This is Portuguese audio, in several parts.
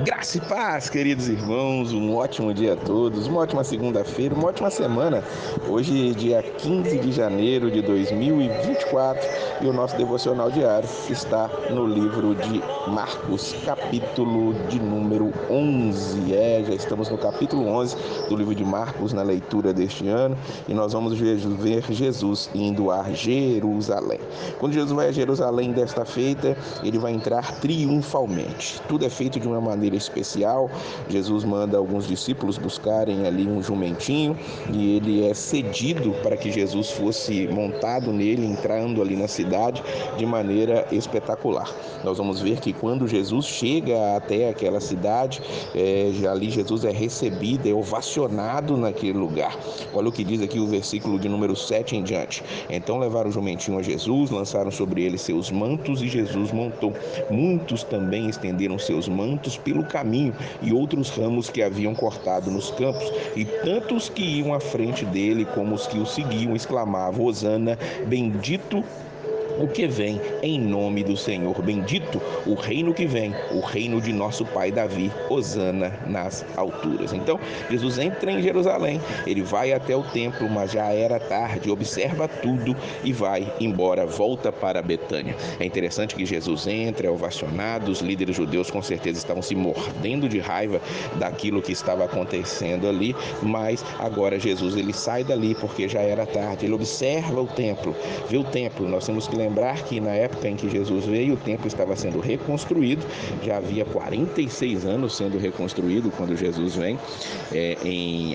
Graça e paz, queridos irmãos, um ótimo dia a todos, uma ótima segunda-feira, uma ótima semana. Hoje, dia 15 de janeiro de 2024, e o nosso devocional diário está no livro de Marcos, capítulo de número 11. Já estamos no capítulo 11 do livro de Marcos, na leitura deste ano, e nós vamos ver Jesus indo a Jerusalém. Quando Jesus vai a Jerusalém desta feita, ele vai entrar triunfalmente. Tudo é feito de uma maneira especial. Jesus manda alguns discípulos buscarem ali um jumentinho e ele é cedido para que Jesus fosse montado nele, entrando ali na cidade de maneira espetacular. Nós vamos ver que quando Jesus chega até aquela cidade, ali Jesus é recebido, é ovacionado naquele lugar. Olha o que diz aqui o versículo de número 7 em diante. Então levaram o jumentinho a Jesus, lançaram sobre ele seus mantos e Jesus montou. Muitos também estenderam seus mantos pelo caminho e outros ramos que haviam cortado nos campos. E tantos que iam à frente dele como os que o seguiam exclamavam: Hosana, bendito o que vem em nome do Senhor, bendito o reino que vem, o reino de nosso pai Davi, Hosana nas alturas. Então, Jesus entra em Jerusalém, ele vai até o templo, mas já era tarde, observa tudo e vai embora, volta para Betânia. É interessante que Jesus entra, é ovacionado, os líderes judeus com certeza estavam se mordendo de raiva daquilo que estava acontecendo ali, mas agora Jesus ele sai dali porque já era tarde, ele observa o templo, vê o templo. Nós temos que lembrar que na época em que Jesus veio, o templo estava sendo reconstruído, já havia 46 anos sendo reconstruído quando Jesus vem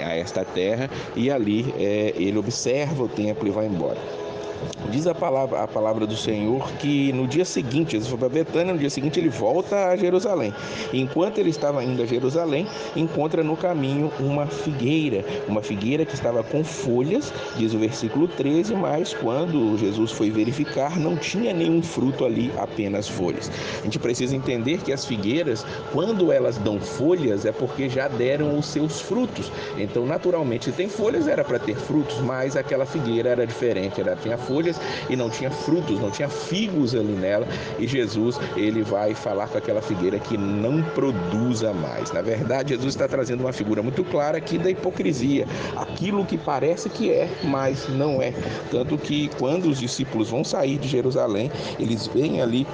a esta terra, e ali ele observa o templo e vai embora. Diz a palavra do Senhor que no dia seguinte, Jesus foi para Betânia, no dia seguinte ele volta a Jerusalém. Enquanto ele estava indo a Jerusalém, encontra no caminho uma figueira que estava com folhas, diz o versículo 13, mas quando Jesus foi verificar, não tinha nenhum fruto ali, apenas folhas. A gente precisa entender que as figueiras, quando elas dão folhas, é porque já deram os seus frutos. Então, naturalmente, se tem folhas, era para ter frutos, mas aquela figueira era diferente, ela tinha folhas e não tinha frutos, não tinha figos ali nela, e Jesus ele vai falar com aquela figueira que não produza mais. Na verdade, Jesus está trazendo uma figura muito clara aqui da hipocrisia, aquilo que parece que é, mas não é. Tanto que quando os discípulos vão sair de Jerusalém, eles veem ali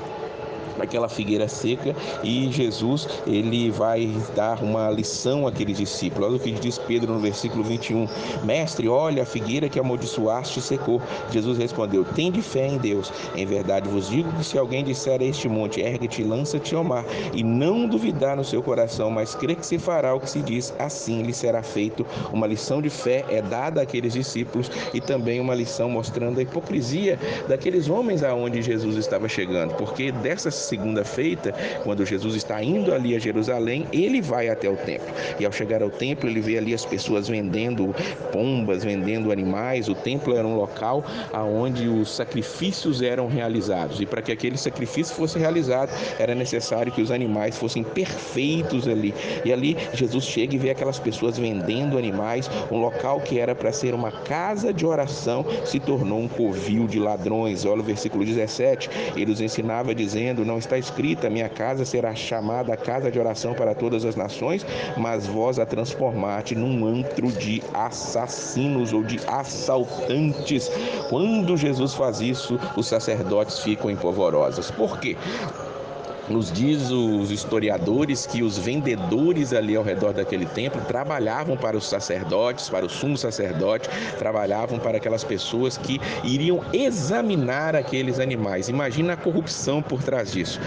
aquela figueira seca, e Jesus ele vai dar uma lição àqueles discípulos. Olha o que diz Pedro no versículo 21: Mestre, olha, a figueira que amaldiçoaste secou. Jesus respondeu: Tende fé em Deus. Em verdade vos digo que se alguém disser a este monte, ergue-te e lança-te ao mar, e não duvidar no seu coração, mas crê que se fará o que se diz, assim lhe será feito. Uma lição de fé é dada àqueles discípulos, e também uma lição mostrando a hipocrisia daqueles homens aonde Jesus estava chegando, porque dessa segunda-feita, quando Jesus está indo ali a Jerusalém, ele vai até o templo, e ao chegar ao templo ele vê ali as pessoas vendendo pombas, vendendo animais. O templo era um local onde os sacrifícios eram realizados, e para que aquele sacrifício fosse realizado era necessário que os animais fossem perfeitos ali, e ali Jesus chega e vê aquelas pessoas vendendo animais. Um local que era para ser uma casa de oração se tornou um covil de ladrões. Olha o versículo 17, ele os ensinava dizendo: não está escrita, minha casa será chamada casa de oração para todas as nações, mas vós a transformaste num antro de assassinos ou de assaltantes. Quando Jesus faz isso, os sacerdotes ficam em polvorosas. Por quê? Nos diz os historiadores que os vendedores ali ao redor daquele templo trabalhavam para os sacerdotes, para o sumo sacerdote, trabalhavam para aquelas pessoas que iriam examinar aqueles animais. Imagina a corrupção por trás disso.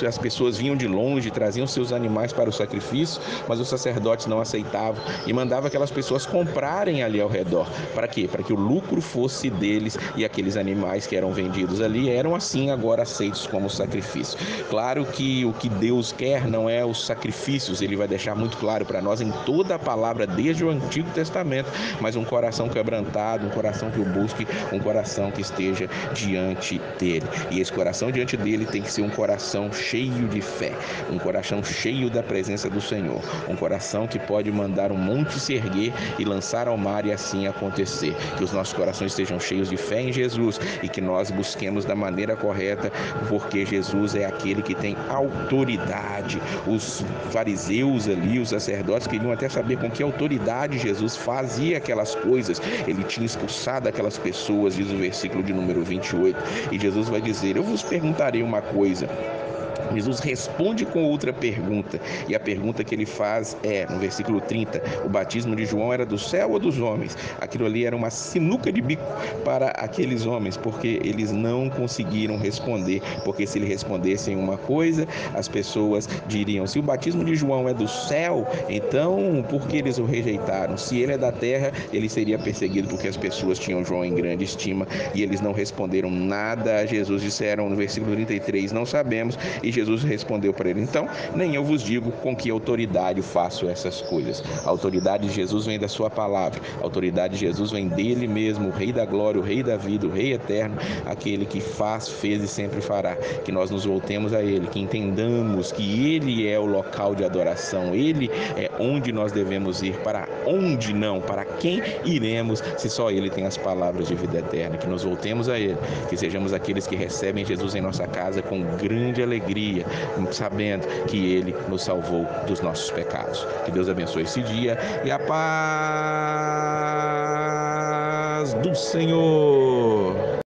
As pessoas vinham de longe, traziam seus animais para o sacrifício, mas os sacerdotes não aceitavam e mandavam aquelas pessoas comprarem ali ao redor. Para quê? Para que o lucro fosse deles, e aqueles animais que eram vendidos ali eram assim agora aceitos como sacrifício. Claro que o que Deus quer não é os sacrifícios, ele vai deixar muito claro para nós em toda a palavra, desde o Antigo Testamento, mas um coração quebrantado, um coração que o busque, um coração que esteja diante dele. E esse coração diante dele tem que ser um coração cheio de fé, um coração cheio da presença do Senhor, um coração que pode mandar um monte se erguer e lançar ao mar e assim acontecer. Que os nossos corações estejam cheios de fé em Jesus e que nós busquemos da maneira correta, porque Jesus é aquele que tem autoridade. Os fariseus ali, os sacerdotes, queriam até saber com que autoridade Jesus fazia aquelas coisas. Ele tinha expulsado aquelas pessoas, diz o versículo de número 28. E Jesus vai dizer: eu vos perguntarei uma coisa. Jesus responde com outra pergunta, e a pergunta que ele faz é, no versículo 30, o batismo de João era do céu ou dos homens? Aquilo ali era uma sinuca de bico para aqueles homens, porque eles não conseguiram responder, porque se eles respondessem uma coisa, as pessoas diriam: se o batismo de João é do céu, então por que eles o rejeitaram? Se ele é da terra, ele seria perseguido, porque as pessoas tinham João em grande estima, e eles não responderam nada a Jesus. Disseram no versículo 33, não sabemos, e Jesus respondeu para ele: então, nem eu vos digo com que autoridade faço essas coisas. A autoridade de Jesus vem da sua palavra, a autoridade de Jesus vem dele mesmo, o Rei da glória, o Rei da vida, o Rei eterno, aquele que faz, fez e sempre fará. Que nós nos voltemos a ele, que entendamos que ele é o local de adoração, ele é onde nós devemos ir, para onde não, para quem iremos, se só ele tem as palavras de vida eterna. Que nos voltemos a ele, que sejamos aqueles que recebem Jesus em nossa casa com grande alegria, sabendo que ele nos salvou dos nossos pecados. Que Deus abençoe esse dia e a paz do Senhor.